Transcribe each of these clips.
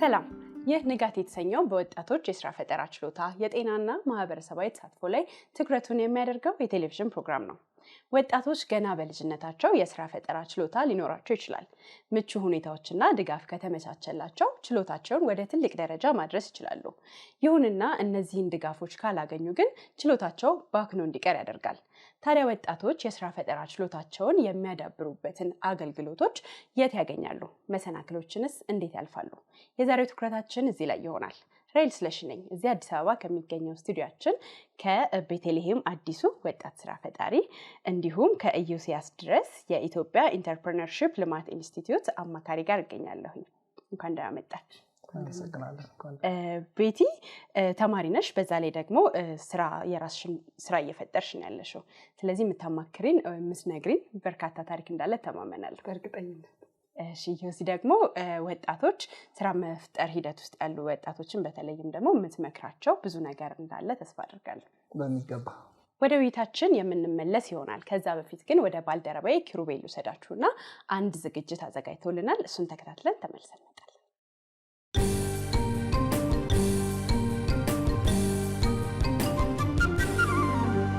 ሰላም ይህ ንጋት የተሰኘው በወጣቶች የሥራ ፈጠራ ችሎታ የጤናና ማህበረሰባዊ ተሳትፎ ላይ ትኩረቱን የሚያደርገው የቴሌቪዥን ፕሮግራም ነው። ወጣቶች ገና በልጅነታቸው የሥራ ፈጠራ ችሎታ ሊኖራቸው ይችላል። ምቹ ሁኔታዎችና ድጋፍ ከተመቻቸላቸው ችሎታቸውን ወደ ትልቅ ደረጃ ማድረስ ይችላሉ። ይሁንና እነዚህን ድጋፎች ካላገኙ ግን ችሎታቸው ባክኖ እንዲቀር ያደርጋል። ታዲያ ወጣቶች የሥራ ፈጠራ ችሎታቸውን የሚያዳብሩበትን አገልግሎቶች የት ያገኛሉ? መሰናክሎችንስ እንዴት ያልፋሉ? የዛሬው ትኩረታችን እዚህ ላይ ይሆናል። ራይል ስለሺ ነኝ። እዚህ አዲስ አበባ ከሚገኘው ስቱዲዮአችን ከቤተልሔም አዲሱ ወጣት ስራ ፈጣሪ እንዲሁም ከኢዮስያስ ድረስ የኢትዮጵያ ኢንተርፕረነርሺፕ ልማት ኢንስቲትዩት አማካሪ ጋር እገኛለሁ። እንኳን ደህና መጣች። ቤቲ ተማሪ ነሽ፣ በዛ ላይ ደግሞ የራስሽን ስራ እየፈጠርሽ ነው ያለሽው። ስለዚህ የምታማክሪን የምትነግሪን በርካታ ታሪክ እንዳለ ተማመናለሁ በእርግጠኝነት። እሺ ዮሲ ደግሞ ወጣቶች ስራ መፍጠር ሂደት ውስጥ ያሉ ወጣቶችን በተለይም ደግሞ የምትመክራቸው ብዙ ነገር እንዳለ ተስፋ አድርጋለሁ። በሚገባ ወደ ውይይታችን የምንመለስ ይሆናል። ከዛ በፊት ግን ወደ ባልደረባዬ ኪሩቤል ልውሰዳችሁና አንድ ዝግጅት አዘጋጅቶልናል። እሱን ተከታትለን ተመልሰን እንመጣለን።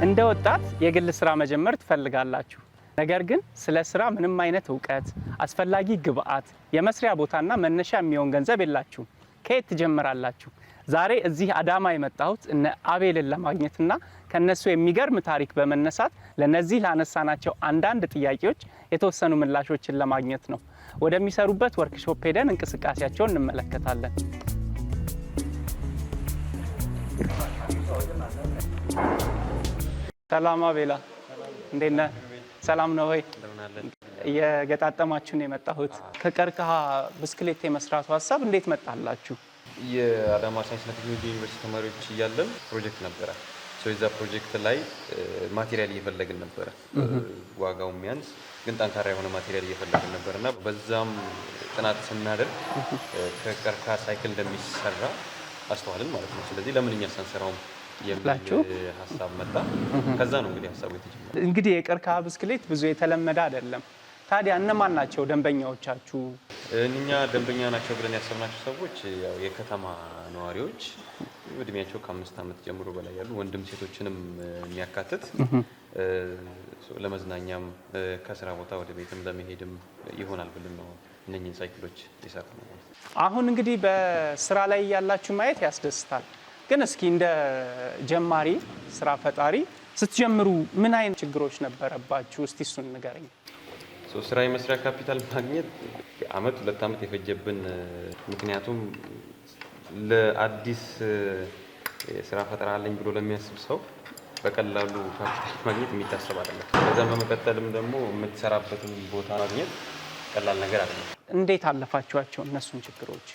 እንደ ወጣት የግል ስራ መጀመር ትፈልጋላችሁ። ነገር ግን ስለ ስራ ምንም አይነት ዕውቀት፣ አስፈላጊ ግብአት፣ የመስሪያ ቦታና መነሻ የሚሆን ገንዘብ የላችሁም። ከየት ትጀምራላችሁ? ዛሬ እዚህ አዳማ የመጣሁት እነ አቤልን ለማግኘትና ከነሱ የሚገርም ታሪክ በመነሳት ለነዚህ ላነሳናቸው አንዳንድ ጥያቄዎች የተወሰኑ ምላሾችን ለማግኘት ነው። ወደሚሰሩበት ወርክሾፕ ሄደን እንቅስቃሴያቸውን እንመለከታለን። ሰላም አቤላ፣ እንዴት ነህ? ሰላም ነው ወይ? እየገጣጠማችሁ ነው የመጣሁት። ከቀርከሃ ብስክሌት የመስራቱ ሀሳብ እንዴት መጣላችሁ? የአዳማ ሳይንስና ቴክኖሎጂ ዩኒቨርሲቲ ተማሪዎች እያለን ፕሮጀክት ነበረ። የዛ ፕሮጀክት ላይ ማቴሪያል እየፈለግን ነበረ። ዋጋው የሚያንስ ግን ጠንካራ የሆነ ማቴሪያል እየፈለግን ነበር እና በዛም ጥናት ስናደርግ ከቀርከሃ ሳይክል እንደሚሰራ አስተዋልን ማለት ነው። ስለዚህ ለምን እኛ ሳንሰራውም የምላችሁ ሀሳብ መጣ። ከዛ ነው እንግዲህ ሀሳቡ የተጀመረው። እንግዲህ የቀርከሃ ብስክሌት ብዙ የተለመደ አይደለም። ታዲያ እነማን ናቸው ደንበኛዎቻችሁ? እኛ ደንበኛ ናቸው ብለን ያሰብናቸው ሰዎች ያው የከተማ ነዋሪዎች እድሜያቸው ከ5 ዓመት ጀምሮ በላይ ያሉ ወንድም ሴቶችንም የሚያካትት ለመዝናኛም ከስራ ቦታ ወደ ቤትም ለመሄድም ይሆናል ብለን ነው እነኚህን ሳይክሎች የሰራነው። አሁን እንግዲህ በስራ ላይ ያላችሁ ማየት ያስደስታል። ግን እስኪ እንደ ጀማሪ ስራ ፈጣሪ ስትጀምሩ ምን አይነት ችግሮች ነበረባችሁ? እስቲ እሱን ንገረኝ። ስራ የመስሪያ ካፒታል ማግኘት አመት 2 ዓመት የፈጀብን፣ ምክንያቱም ለአዲስ ስራ ፈጠራ አለኝ ብሎ ለሚያስብ ሰው በቀላሉ ካፒታል ማግኘት የሚታሰብ አይደለም። ከዛም በመቀጠልም ደግሞ የምትሰራበትን ቦታ ማግኘት ቀላል ነገር አይደለም። እንዴት አለፋችኋቸው እነሱን ችግሮች?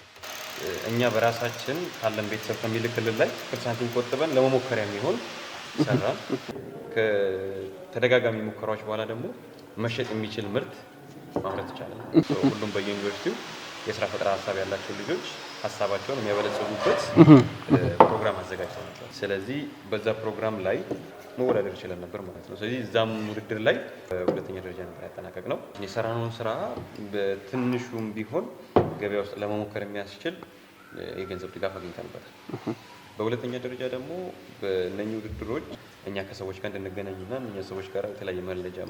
እኛ በራሳችን ካለን ቤተሰብ ከሚልክልን ላይ ሳንቲም ቆጥበን ለመሞከሪያ የሚሆን ሰራን። ከተደጋጋሚ ሙከራዎች በኋላ ደግሞ መሸጥ የሚችል ምርት ማምረት ይቻላል። ሁሉም በየዩኒቨርሲቲው የስራ ፈጠራ ሀሳብ ያላቸው ልጆች ሀሳባቸውን የሚያበለጽጉበት ፕሮግራም አዘጋጅተው ነበር። ስለዚህ በዛ ፕሮግራም ላይ መወዳደር ይችላል ነበር ማለት ነው። ስለዚህ እዛም ውድድር ላይ ሁለተኛ ደረጃ ነበር ያጠናቀቅነው። የሰራነውን ስራ በትንሹም ቢሆን ገበያ ውስጥ ለመሞከር የሚያስችል የገንዘብ ድጋፍ አግኝተንበታል። በሁለተኛ ደረጃ ደግሞ በእነኚህ ውድድሮች እኛ ከሰዎች ጋር እንድንገናኝና እኛ ሰዎች ጋር የተለያየ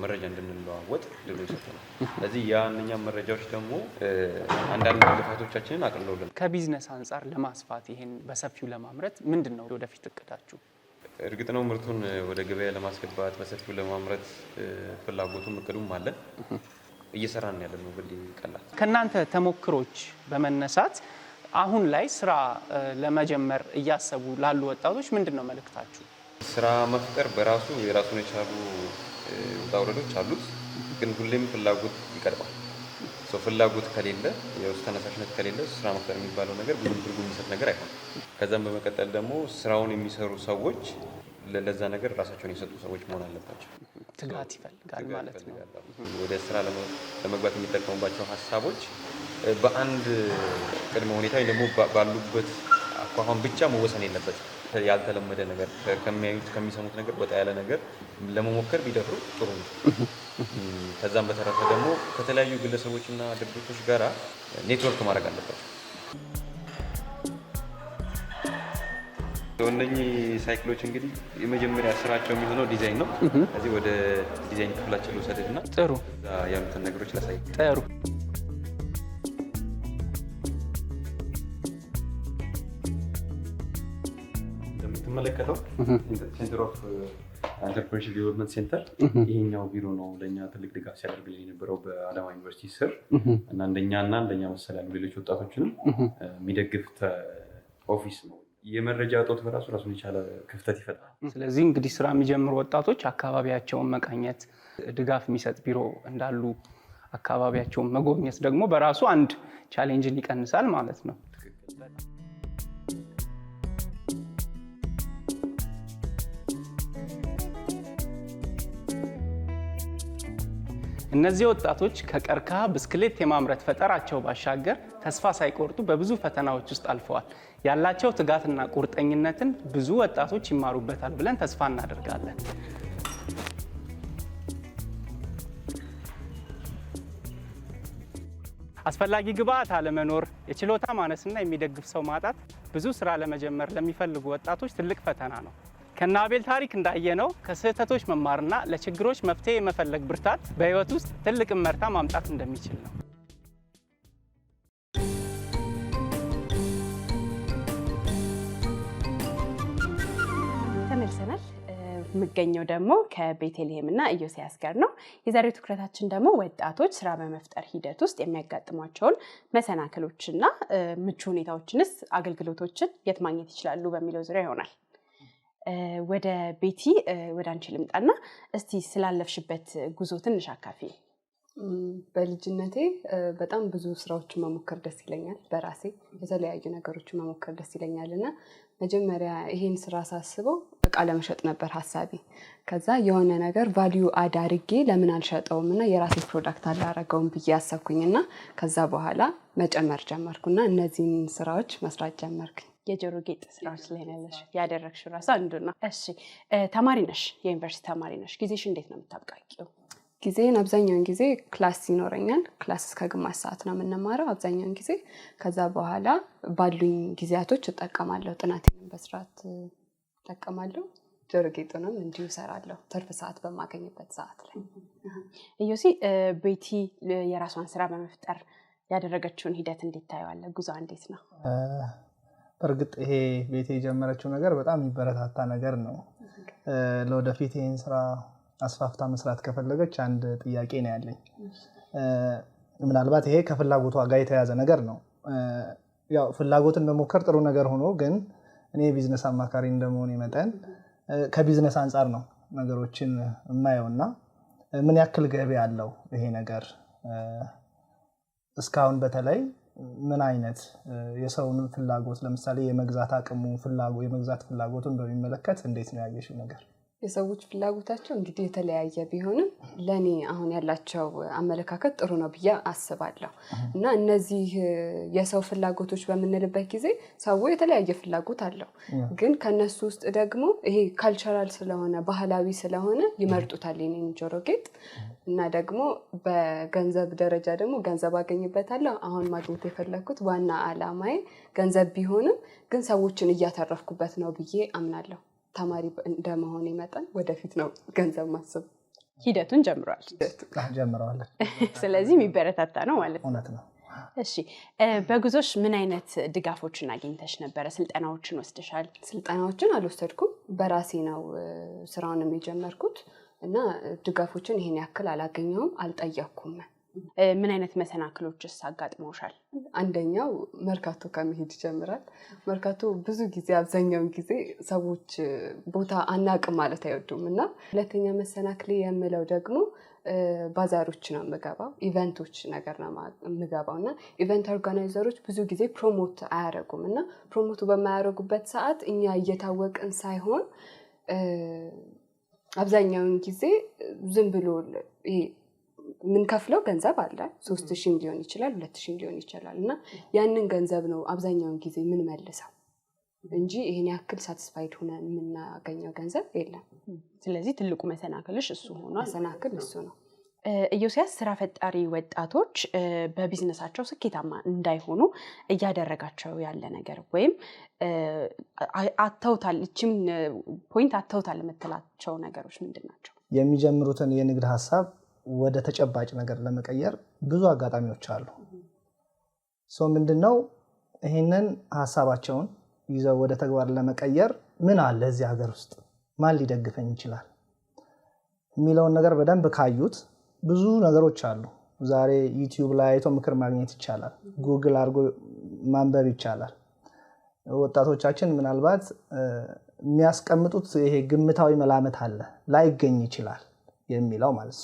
መረጃ እንድንለዋወጥ ድል ይሰጠናል። ስለዚህ ያንኛ መረጃዎች ደግሞ አንዳንድ ልፋቶቻችንን አቅልለውልን ከቢዝነስ አንጻር ለማስፋት ይሄን በሰፊው ለማምረት ምንድን ነው ወደፊት እቅዳችሁ? እርግጥ ነው ምርቱን ወደ ገበያ ለማስገባት በሰፊው ለማምረት ፍላጎቱም እቅዱም አለ። እየሰራን ያለ ነው። በል ይቀላል። ከናንተ ተሞክሮች በመነሳት አሁን ላይ ስራ ለመጀመር እያሰቡ ላሉ ወጣቶች ምንድነው መልእክታችሁ? ስራ መፍጠር በራሱ የራሱን የቻሉ ውጣ ውረዶች አሉት። ግን ሁሌም ፍላጎት ይቀድማል። ፍላጎት ከሌለ፣ የውስጥ ተነሳሽነት ከሌለ ስራ መፍጠር የሚባለው ነገር ብዙም ትርጉም የሚሰጥ ነገር አይሆንም። ከዛም በመቀጠል ደግሞ ስራውን የሚሰሩ ሰዎች ለዛ ነገር ራሳቸውን የሰጡ ሰዎች መሆን አለባቸው። ትጋት ይፈልጋል ማለት ነው። ወደ ስራ ለመግባት የሚጠቀሙባቸው ሀሳቦች በአንድ ቅድመ ሁኔታ ወይ ደግሞ ባሉበት አኳኋን ብቻ መወሰን የለበትም። ያልተለመደ ነገር ከሚያዩት ከሚሰሙት ነገር ወጣ ያለ ነገር ለመሞከር ቢደፍሩ ጥሩ ነው። ከዛም በተረፈ ደግሞ ከተለያዩ ግለሰቦችና ድርጅቶች ጋራ ኔትወርክ ማድረግ አለባቸው። እነኚህ ሳይክሎች እንግዲህ የመጀመሪያ ስራቸው የሚሆነው ዲዛይን ነው። ከዚህ ወደ ዲዛይን ክፍላችን ልውሰድና ጥሩ እዛ ያሉትን ነገሮች ላሳይ። ጥሩ እንደምትመለከተው ሴንተር ኦፍ ኢንተርፕረነርሺፕ ዴቨሎፕመንት ሴንተር ይሄኛው ቢሮ ነው ለኛ ትልቅ ድጋፍ ሲያደርግልን የነበረው በአዳማ ዩኒቨርሲቲ ስር እና እንደኛ መሰል ያሉ ሌሎች ወጣቶችንም የሚደግፍ ኦፊስ ነው። የመረጃ እጦት በራሱ ራሱን የቻለ ክፍተት ይፈጥራል። ስለዚህ እንግዲህ ስራ የሚጀምሩ ወጣቶች አካባቢያቸውን መቃኘት፣ ድጋፍ የሚሰጥ ቢሮ እንዳሉ አካባቢያቸውን መጎብኘት ደግሞ በራሱ አንድ ቻሌንጅን ይቀንሳል ማለት ነው። እነዚህ ወጣቶች ከቀርከሃ ብስክሌት የማምረት ፈጠራቸው ባሻገር ተስፋ ሳይቆርጡ በብዙ ፈተናዎች ውስጥ አልፈዋል። ያላቸው ትጋትና ቁርጠኝነትን ብዙ ወጣቶች ይማሩበታል ብለን ተስፋ እናደርጋለን። አስፈላጊ ግብአት አለመኖር፣ የችሎታ ማነስና የሚደግፍ ሰው ማጣት ብዙ ስራ ለመጀመር ለሚፈልጉ ወጣቶች ትልቅ ፈተና ነው። ከነ አቤል ታሪክ እንዳየነው ከስህተቶች መማርና ለችግሮች መፍትሄ የመፈለግ ብርታት በህይወት ውስጥ ትልቅ እመርታ ማምጣት እንደሚችል ነው። ተመልሰናል። የምገኘው ደግሞ ከቤተልሔም እና ኢዮስያስ ጋር ነው። የዛሬው ትኩረታችን ደግሞ ወጣቶች ስራ በመፍጠር ሂደት ውስጥ የሚያጋጥሟቸውን መሰናክሎችና ምቹ ሁኔታዎችንስ አገልግሎቶችን የት ማግኘት ይችላሉ በሚለው ዙሪያ ይሆናል። ወደ ቤቲ ወደ አንቺ ልምጣና እስቲ ስላለፍሽበት ጉዞ ትንሽ አካፊ። በልጅነቴ በጣም ብዙ ስራዎችን መሞከር ደስ ይለኛል። በራሴ የተለያዩ ነገሮችን መሞከር ደስ ይለኛል እና መጀመሪያ ይሄን ስራ ሳስበው እቃ ለመሸጥ ነበር ሐሳቤ። ከዛ የሆነ ነገር ቫልዩ አዳርጌ ለምን አልሸጠውም እና የራሴ ፕሮዳክት አላረገውም ብዬ አሰብኩኝና ከዛ በኋላ መጨመር ጀመርኩና እነዚህን ስራዎች መስራት ጀመርኩኝ። የጆሮ ጌጥ ስራዎች ላይ ያለሽ ያደረግሽው ራሱ አንዱ ነው። እሺ ተማሪ ነሽ፣ የዩኒቨርሲቲ ተማሪ ነሽ። ጊዜሽ እንዴት ነው የምታብቃቂው? ጊዜን አብዛኛውን ጊዜ ክላስ ይኖረኛል። ክላስ እስከ ግማሽ ሰዓት ነው የምንማረው አብዛኛውን ጊዜ። ከዛ በኋላ ባሉኝ ጊዜያቶች እጠቀማለሁ። ጥናቴን በስርዓት እጠቀማለሁ። ጆሮ ጌጡንም እንዲሁ እሰራለሁ ትርፍ ሰዓት በማገኝበት ሰዓት ላይ። ኢዮሲ ቤቲ የራሷን ስራ በመፍጠር ያደረገችውን ሂደት እንዴት ታየዋለህ? ጉዞ እንዴት ነው? በእርግጥ ይሄ ቤቴ የጀመረችው ነገር በጣም የሚበረታታ ነገር ነው። ለወደፊት ይህን ስራ አስፋፍታ መስራት ከፈለገች አንድ ጥያቄ ነው ያለኝ። ምናልባት ይሄ ከፍላጎቷ ጋር የተያዘ ነገር ነው። ያው ፍላጎትን መሞከር ጥሩ ነገር ሆኖ ግን እኔ ቢዝነስ አማካሪ እንደመሆን መጠን ከቢዝነስ አንጻር ነው ነገሮችን የማየውና ምን ያክል ገቢ አለው ይሄ ነገር እስካሁን በተለይ ምን አይነት የሰውን ፍላጎት ለምሳሌ የመግዛት አቅሙ የመግዛት ፍላጎቱን በሚመለከት እንዴት ነው ያየሽው ነገር? የሰዎች ፍላጎታቸው እንግዲህ የተለያየ ቢሆንም ለኔ አሁን ያላቸው አመለካከት ጥሩ ነው ብዬ አስባለሁ። እና እነዚህ የሰው ፍላጎቶች በምንልበት ጊዜ ሰው የተለያየ ፍላጎት አለው። ግን ከነሱ ውስጥ ደግሞ ይሄ ካልቸራል ስለሆነ ባህላዊ ስለሆነ ይመርጡታል የኔን ጆሮ ጌጥ። እና ደግሞ በገንዘብ ደረጃ ደግሞ ገንዘብ አገኝበታለሁ። አሁን ማግኘት የፈለኩት ዋና አላማዬ ገንዘብ ቢሆንም ግን ሰዎችን እያተረፍኩበት ነው ብዬ አምናለሁ። ተማሪ እንደመሆን መጠን ወደፊት ነው ገንዘብ ማሰብ። ሂደቱን ጀምረዋል። ስለዚህ የሚበረታታ ነው ማለት ነው። እውነት ነው። እሺ በጉዞሽ ምን አይነት ድጋፎችን አግኝተሽ ነበረ? ስልጠናዎችን ወስደሻል? ስልጠናዎችን አልወሰድኩም። በራሴ ነው ስራውን የጀመርኩት እና ድጋፎችን ይሄን ያክል አላገኘውም፣ አልጠየቅኩም። ምን አይነት መሰናክሎችስ አጋጥመውሻል? አንደኛው መርካቶ ከመሄድ ይጀምራል። መርካቶ ብዙ ጊዜ አብዛኛውን ጊዜ ሰዎች ቦታ አናቅም ማለት አይወዱም እና ሁለተኛ መሰናክሌ የምለው ደግሞ ባዛሮች ነው የምገባው፣ ኢቨንቶች ነገር ነው የምገባው እና ኢቨንት ኦርጋናይዘሮች ብዙ ጊዜ ፕሮሞት አያደርጉም እና ፕሮሞቱ በማያደርጉበት ሰዓት እኛ እየታወቅን ሳይሆን አብዛኛውን ጊዜ ዝም ብሎ ምን ከፍለው ገንዘብ አለ 3000 ሊሆን ይችላል 2000 ሊሆን ይችላል እና ያንን ገንዘብ ነው አብዛኛውን ጊዜ ምን መልሰው እንጂ ይሄን ያክል ሳቲስፋይድ ሆነን የምናገኘው ገንዘብ የለም። ስለዚህ ትልቁ መሰናክልሽ እሱ ሆኗል። መሰናክል እሱ ነው። ኢዮስያስ ስራ ፈጣሪ ወጣቶች በቢዝነሳቸው ስኬታማ እንዳይሆኑ እያደረጋቸው ያለ ነገር ወይም አተውታል እቺም ፖይንት አተውታል የምትላቸው ነገሮች ምንድናቸው? የሚጀምሩትን የንግድ ሐሳብ ወደ ተጨባጭ ነገር ለመቀየር ብዙ አጋጣሚዎች አሉ። ምንድነው ይሄንን ሐሳባቸውን ይዘው ወደ ተግባር ለመቀየር ምን አለ እዚህ ሀገር ውስጥ ማን ሊደግፈኝ ይችላል የሚለውን ነገር በደንብ ካዩት ብዙ ነገሮች አሉ። ዛሬ ዩቲዩብ ላይ አይቶ ምክር ማግኘት ይቻላል። ጉግል አድርጎ ማንበብ ይቻላል። ወጣቶቻችን ምናልባት የሚያስቀምጡት ይሄ ግምታዊ መላመት አለ ላይገኝ ይችላል የሚለው ማለት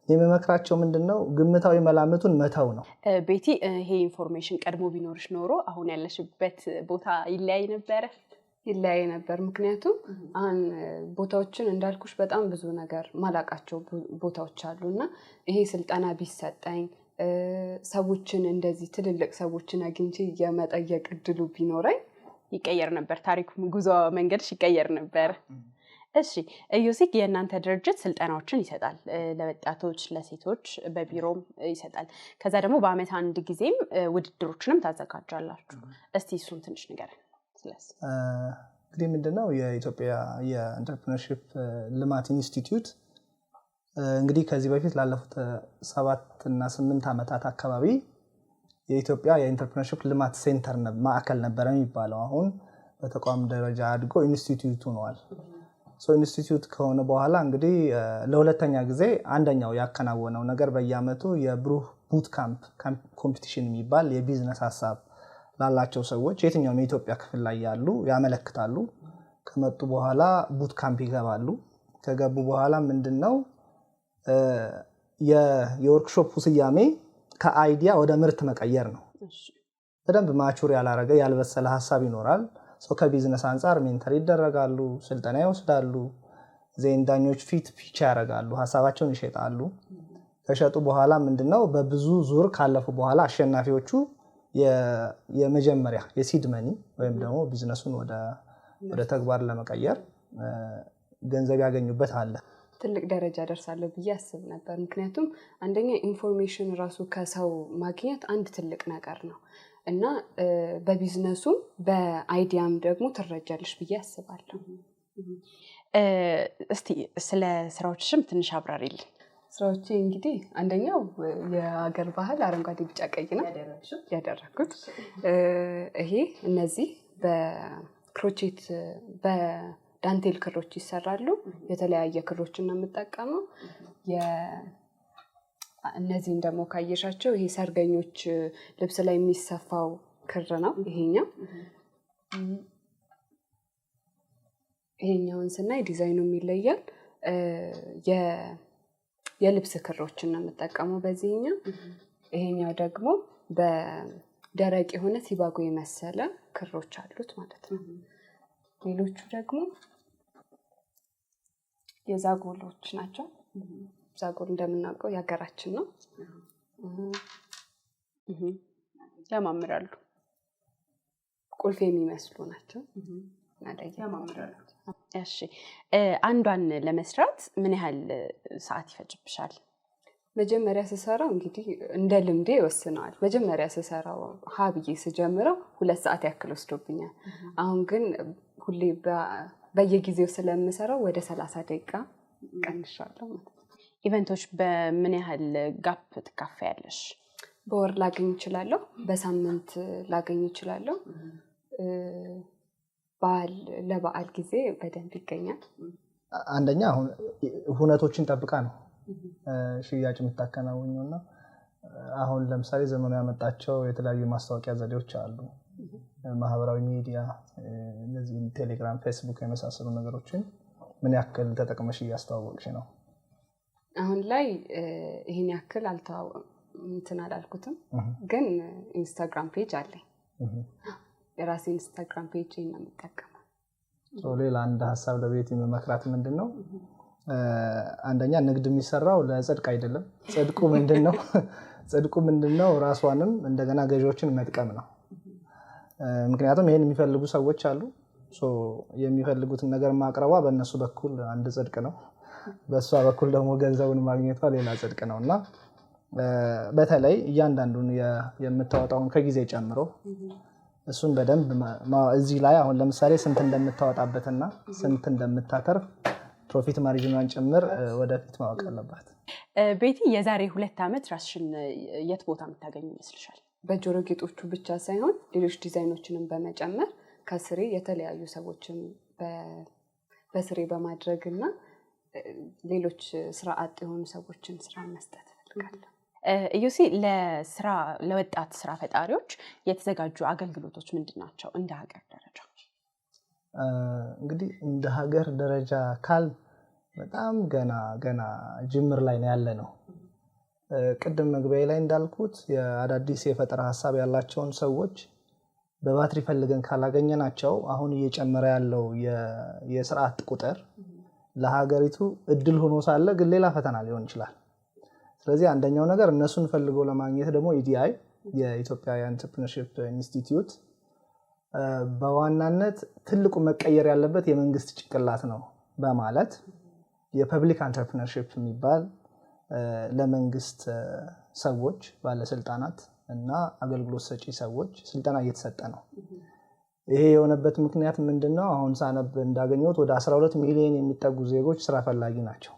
የሚመክራቸው ምንድነው ግምታዊ መላመቱን መተው ነው። ቤቲ ይሄ ኢንፎርሜሽን ቀድሞ ቢኖርሽ ኖሮ አሁን ያለሽበት ቦታ ይለያይ ነበር። ምክንያቱም አሁን ቦታዎችን እንዳልኩሽ በጣም ብዙ ነገር ማላቃቸው ቦታዎች አሉና ይሄ ስልጠና ቢሰጠኝ ሰዎችን እንደዚህ ትልልቅ ሰዎችን አግኝቼ የመጠየቅ እድሉ ቢኖረኝ ይቀየር ነበር። ታሪኩ ጉዞ መንገድሽ ይቀየር ነበር። እሺ ኢዮሲክ የእናንተ ድርጅት ስልጠናዎችን ይሰጣል ለወጣቶች ለሴቶች በቢሮም ይሰጣል። ከዛ ደግሞ በአመት አንድ ጊዜም ውድድሮችንም ታዘጋጃላችሁ። እስቲ እሱን ትንሽ ንገረን። እንግዲህ ምንድነው የኢትዮጵያ የኢንተርፕረነርሺፕ ልማት ኢንስቲትዩት እንግዲህ ከዚህ በፊት ላለፉት 7 እና 8 አመታት አካባቢ የኢትዮጵያ የኢንተርፕረነርሺፕ ልማት ሴንተር ማዕከል ነበር የሚባለው። አሁን በተቋም ደረጃ አድጎ ኢንስቲትዩት ሆኗል። ኢንስቲትዩት ከሆነ በኋላ እንግዲህ ለሁለተኛ ጊዜ አንደኛው ያከናወነው ነገር በየአመቱ የብሩህ ቡት ካምፕ ኮምፒቲሽን የሚባል የቢዝነስ ሐሳብ ላላቸው ሰዎች የትኛውም የኢትዮጵያ ክፍል ላይ ያሉ ያመለክታሉ። ከመጡ በኋላ ቡት ካምፕ ይገባሉ። ከገቡ በኋላ ምንድነው የወርክሾፑ ስያሜ ከአይዲያ ወደ ምርት መቀየር ነው። በደንብ ማቹር ያላረገ ያልበሰለ ሐሳብ ይኖራል። ከቢዝነስ አንፃር ሜንተር ይደረጋሉ፣ ስልጠና ይወስዳሉ፣ ዳኞች ፊት ፒች ያደርጋሉ፣ ሐሳባቸውን ይሸጣሉ። ከሸጡ በኋላ ምንድነው በብዙ ዙር ካለፉ በኋላ አሸናፊዎቹ የመጀመሪያ የሲድ መኒ ወይም ደግሞ ቢዝነሱን ወደ ተግባር ለመቀየር ገንዘብ ያገኙበት አለ። ትልቅ ደረጃ ደርሳለሁ ብዬ አስብ ነበር። ምክንያቱም አንደኛ ኢንፎርሜሽን ራሱ ከሰው ማግኘት አንድ ትልቅ ነገር ነው እና በቢዝነሱ በአይዲያም ደግሞ ትረጃለሽ ብዬ አስባለሁ። እስቲ ስለ ስራዎችሽም ትንሽ አብራሪልኝ። ስራዎቼ እንግዲህ አንደኛው የሀገር ባህል አረንጓዴ ቢጫ ቀይ ነው ያደረኩት። ይሄ እነዚህ በክሮቼት በዳንቴል ክሮች ይሰራሉ። የተለያየ ክሮችን ነው የምጠቀመው። እነዚህን ደግሞ ካየሻቸው ይሄ ሰርገኞች ልብስ ላይ የሚሰፋው ክር ነው ይሄኛውን ስናይ ዲዛይኑ ይለያል። የልብስ ክሮችን ነው የምጠቀመው በዚህኛው። ይሄኛው ደግሞ በደረቅ የሆነ ሲባጎ የመሰለ ክሮች አሉት ማለት ነው። ሌሎቹ ደግሞ የዛጎሎች ናቸው። ዛጎል እንደምናውቀው የሀገራችን ነው። ያማምራሉ። ቁልፍ የሚመስሉ ናቸው። ያማምራሉ። እሺ አንዷን ለመስራት ምን ያህል ሰዓት ይፈጅብሻል? መጀመሪያ ስሰራው እንግዲህ እንደ ልምዴ ይወስነዋል። መጀመሪያ ስሰራው ሀብዬ ስጀምረው 2 ሰዓት ያክል ወስዶብኛል። አሁን ግን ሁሌ በየጊዜው ስለምሰራው ወደ 30 ደቂቃ ቀንሻለሁ። ኢቨንቶች በምን ያህል ጋፕ ትካፈያለሽ? በወር ላገኝ እችላለሁ፣ በሳምንት ላገኝ እችላለሁ። ለበዓል ጊዜ በደንብ ይገኛል። አንደኛ አሁን ሁነቶችን ጠብቃ ነው ሽያጭ የምታከናውኙና አሁን ለምሳሌ ዘመኑ ያመጣቸው የተለያዩ ማስታወቂያ ዘዴዎች አሉ። ማህበራዊ ሚዲያ እነዚህ ቴሌግራም፣ ፌስቡክ የመሳሰሉ ነገሮችን ምን ያክል ተጠቅመሽ እያስተዋወቅሽ ነው? አሁን ላይ ይሄን ያክል እንትን አላልኩትም፣ ግን ኢንስታግራም ፔጅ አለኝ። የራሴ ኢንስታግራም ፔጅ ነው የምጠቀመው። ሌላ አንድ ሀሳብ ለቤት የመመክራት ምንድነው? አንደኛ ንግድ የሚሰራው ለጽድቅ አይደለም። ጽድቁ ምንድነው? ራሷንም እንደገና ገዢዎችን መጥቀም ነው። ምክንያቱም ይሄን የሚፈልጉ ሰዎች አሉ። የሚፈልጉትን ነገር ማቅረቧ በእነሱ በኩል አንድ ጽድቅ ነው። በእሷ በኩል ደግሞ ገንዘቡን ማግኘቷ ሌላ ጽድቅ ነው እና በተለይ እያንዳንዱን የምታወጣውን ከጊዜ ጨምሮ እሱን በደንብ እዚህ ላይ አሁን ለምሳሌ ስንት እንደምታወጣበትና ስንት እንደምታተርፍ ፕሮፊት ማርጂኗን ጭምር ወደፊት ማወቅ አለባት። ቤቲ የዛሬ 2 ዓመት ራስሽን የት ቦታ የምታገኙ ይመስልሻል? በጆሮ ጌጦቹ ብቻ ሳይሆን ሌሎች ዲዛይኖችንም በመጨመር ከስሬ የተለያዩ ሰዎችን በስሬ በማድረግና ሌሎች ስራ አጥ የሆኑ ሰዎችን ስራ መስጠት እፈልጋለሁ። ኢዮሲ ለወጣት ስራ ፈጣሪዎች የተዘጋጁ አገልግሎቶች ምንድናቸው እንደ ሀገር ደረጃ? እንግዲህ እንደ ሀገር ደረጃ ካል በጣም ገና ጅምር ላይ ነው ያለ ነው። ቅድም መግቢያ ላይ እንዳልኩት የአዳዲስ የፈጠራ ሐሳብ ያላቸውን ሰዎች በባትሪ ፈልገን ካላገኘናቸው አሁን እየጨመረ ያለው የስርዓት ቁጥር ለሀገሪቱ እድል ሆኖ ሳለ ግን ሌላ ፈተና ሊሆን ይችላል። ስለዚህ አንደኛው ነገር እነሱን ፈልገው ለማግኘት ደግሞ ኢዲአይ የኢትዮጵያ ኢንተርፕረነርሺፕ ኢንስቲትዩት በዋናነት ትልቁ መቀየር ያለበት የመንግስት ጭንቅላት ነው በማለት የፐብሊክ ኢንተርፕረነርሺፕ የሚባል ለመንግስት ሰዎች ባለስልጣናት እና አገልግሎት ሰጪ ሰዎች ስልጠና እየተሰጠ ነው። ይሄ የሆነበት ምክንያት ምንድነው? አሁን ሳነብ እንዳገኘሁት ወደ 12 ሚሊዮን የሚጠጉ ዜጎች ስራ ፈላጊ ናቸው።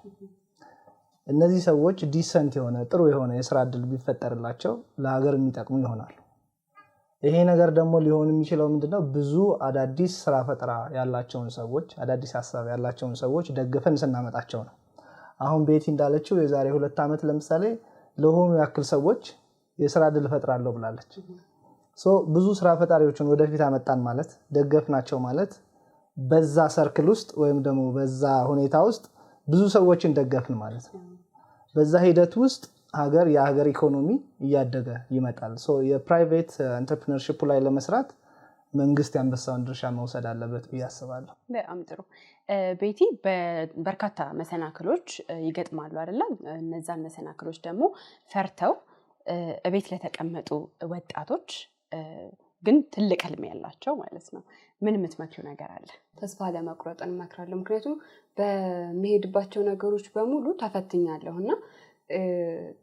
እነዚህ ሰዎች ዲሰንት የሆነ ጥሩ የሆነ የስራ እድል ቢፈጠርላቸው ለሀገር የሚጠቅሙ ይሆናሉ። ይሄ ነገር ደግሞ ሊሆን የሚችለው ምንድነው? ብዙ አዳዲስ ስራ ፈጠራ ያላቸውን ሰዎች አዳዲስ ሐሳብ ያላቸውን ሰዎች ደግፈን ስናመጣቸው ነው። አሁን ቤቲ እንዳለችው የዛሬ 2 ዓመት ለምሳሌ ለሆኑ ያክል ሰዎች የስራ እድል ፈጥራለሁ ብላለች። ብዙ ስራ ፈጣሪዎችን ወደፊት አመጣን ማለት ደገፍናቸው ማለት በዛ ሰርክል ውስጥ ወይም ደግሞ በዛ ሁኔታ ውስጥ ብዙ ሰዎችን ደገፍን ማለት ነው። በዛ ሂደት ውስጥ የሀገር ኢኮኖሚ እያደገ ይመጣል። የፕራይቬት ኢንተርፕረነርሺፕ ላይ ለመስራት መንግስት ያንበሳውን ድርሻ መውሰድ አለበት ብዬ አስባለሁ። በጣም ጥሩ። ቤቲ በርካታ መሰናክሎች ይገጥማሉ አይደል? እነዛን መሰናክሎች ደግሞ ፈርተው እቤት ለተቀመጡ ወጣቶች ግን ትልቅ ህልም ያላቸው ማለት ነው ምን የምትመክሩ ነገር አለ? ተስፋ ለመቁረጥ እንመክራለሁ። ምክንያቱም በመሄድባቸው ነገሮች በሙሉ ተፈትኛለሁና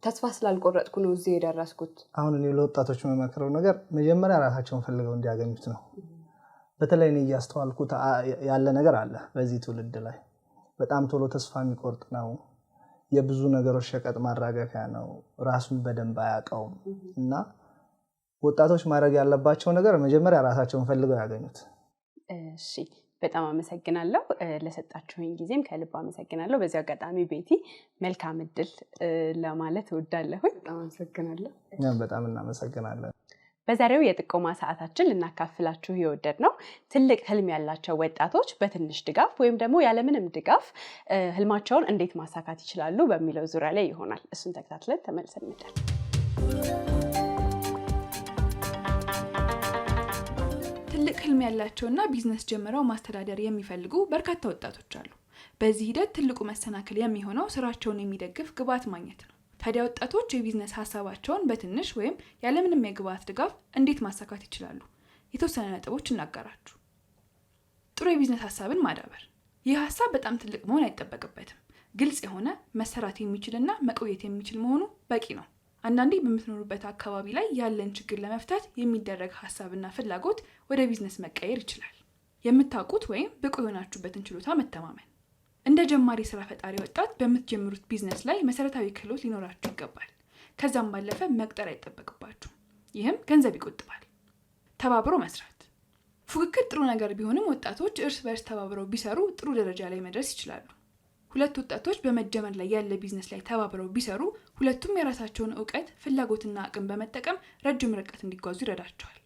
ተስፋ ስላልቆረጥኩ ነው እዚህ የደረስኩት። አሁን እኔ ለወጣቶች መመክረው ነገር መጀመሪያ ራሳቸውን ፈልገው እንዲያገኙት ነው። በተለይ እኔ እያስተዋልኩት ያለ ነገር አለ በዚህ ትውልድ ላይ በጣም ቶሎ ተስፋ የሚቆርጥ ነው። የብዙ ነገሮች ሸቀጥ ማራገፊያ ነው። ራሱን በደንብ አያውቀውም እና ወጣቶች ማድረግ ያለባቸው ነገር መጀመሪያ ራሳቸውን ፈልገው ያገኙት። እሺ በጣም አመሰግናለሁ። ለሰጣችሁኝ ጊዜም ከልብ አመሰግናለሁ። በዚህ አጋጣሚ ቤቲ መልካም እድል ለማለት እወዳለሁኝ። በጣም አመሰግናለሁ። በጣም እናመሰግናለን። በዛሬው የጥቆማ ሰዓታችን ልናካፍላችሁ የወደድነው ትልቅ ህልም ያላቸው ወጣቶች በትንሽ ድጋፍ ወይም ደግሞ ያለምንም ድጋፍ ህልማቸውን እንዴት ማሳካት ይችላሉ በሚለው ዙሪያ ላይ ይሆናል። እሱን ተከታትለን ተመልሰን እንመጣለን። ትልቅ ህልም ያላቸውና ቢዝነስ ጀምረው ማስተዳደር የሚፈልጉ በርካታ ወጣቶች አሉ። በዚህ ሂደት ትልቁ መሰናክል የሚሆነው ስራቸውን የሚደግፍ ግብዓት ማግኘት ነው። ታዲያ ወጣቶች የቢዝነስ ሐሳባቸውን በትንሽ ወይም ያለምንም የግብዓት ድጋፍ እንዴት ማሳካት ይችላሉ? የተወሰነ ነጥቦች እናጋራችሁ። ጥሩ የቢዝነስ ሐሳብን ማዳበር። ይህ ሐሳብ በጣም ትልቅ መሆን አይጠበቅበትም። ግልጽ የሆነ መሰራት የሚችልና መቆየት የሚችል መሆኑ በቂ ነው። አንዳንዴ በምትኖሩበት አካባቢ ላይ ያለን ችግር ለመፍታት የሚደረግ ሐሳብና ፍላጎት ወደ ቢዝነስ መቀየር ይችላል። የምታውቁት ወይም ብቁ የሆናችሁበትን ችሎታ መተማመን። እንደ ጀማሪ ስራ ፈጣሪ ወጣት በምትጀምሩት ቢዝነስ ላይ መሰረታዊ ክህሎት ሊኖራችሁ ይገባል። ከዛም ባለፈ መቅጠር አይጠበቅባችሁ። ይህም ገንዘብ ይቆጥባል። ተባብሮ መስራት። ፉክክር ጥሩ ነገር ቢሆንም ወጣቶች እርስ በርስ ተባብረው ቢሰሩ ጥሩ ደረጃ ላይ መድረስ ይችላሉ። ሁለት ወጣቶች በመጀመር ላይ ያለ ቢዝነስ ላይ ተባብረው ቢሰሩ ሁለቱም የራሳቸውን ዕውቀት፣ ፍላጎትና አቅም በመጠቀም ረጅም ርቀት እንዲጓዙ ይረዳቸዋል።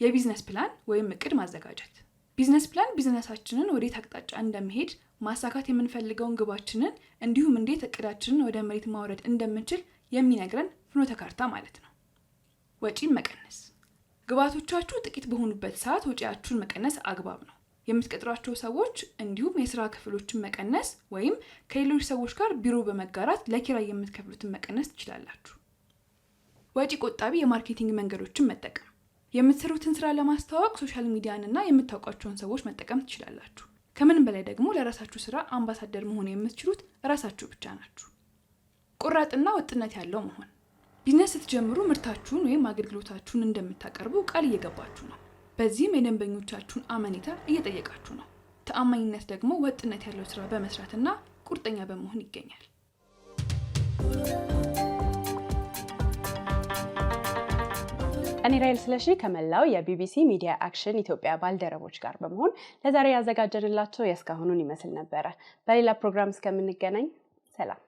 የቢዝነስ ፕላን ወይም እቅድ ማዘጋጀት። ቢዝነስ ፕላን ቢዝነሳችንን ወዴት አቅጣጫ እንደሚሄድ ማሳካት የምንፈልገውን ግባችንን እንዲሁም እንዴት እቅዳችንን ወደ መሬት ማውረድ እንደምንችል የሚነግረን ፍኖተ ካርታ ማለት ነው። ወጪን መቀነስ። ግብዓቶቻችሁ ጥቂት በሆኑበት ሰዓት ወጪያችሁን መቀነስ አግባብ ነው። የምትቀጥሯቸው ሰዎች እንዲሁም የስራ ክፍሎችን መቀነስ ወይም ከሌሎች ሰዎች ጋር ቢሮ በመጋራት ለኪራይ የምትከፍሉትን መቀነስ ትችላላችሁ። ወጪ ቆጣቢ የማርኬቲንግ መንገዶችን መጠቀም። የምትሰሩትን ስራ ለማስተዋወቅ ሶሻል ሚዲያን እና የምታውቋቸውን ሰዎች መጠቀም ትችላላችሁ። ከምንም በላይ ደግሞ ለራሳችሁ ስራ አምባሳደር መሆን የምትችሉት ራሳችሁ ብቻ ናችሁ። ቆራጥና ወጥነት ያለው መሆን። ቢዝነስ ስትጀምሩ ምርታችሁን ወይም አገልግሎታችሁን እንደምታቀርቡ ቃል እየገባችሁ ነው። በዚህም የደንበኞቻችሁን አመኔታ እየጠየቃችሁ ነው። ተአማኝነት ደግሞ ወጥነት ያለው ስራ በመስራትና ቁርጠኛ በመሆን ይገኛል። እኔ ራይል ስለሺ ከመላው የቢቢሲ ሚዲያ አክሽን ኢትዮጵያ ባልደረቦች ጋር በመሆን ለዛሬ ያዘጋጀንላችሁ የእስካሁኑን ይመስል ነበረ። በሌላ ፕሮግራም እስከምንገናኝ ሰላም።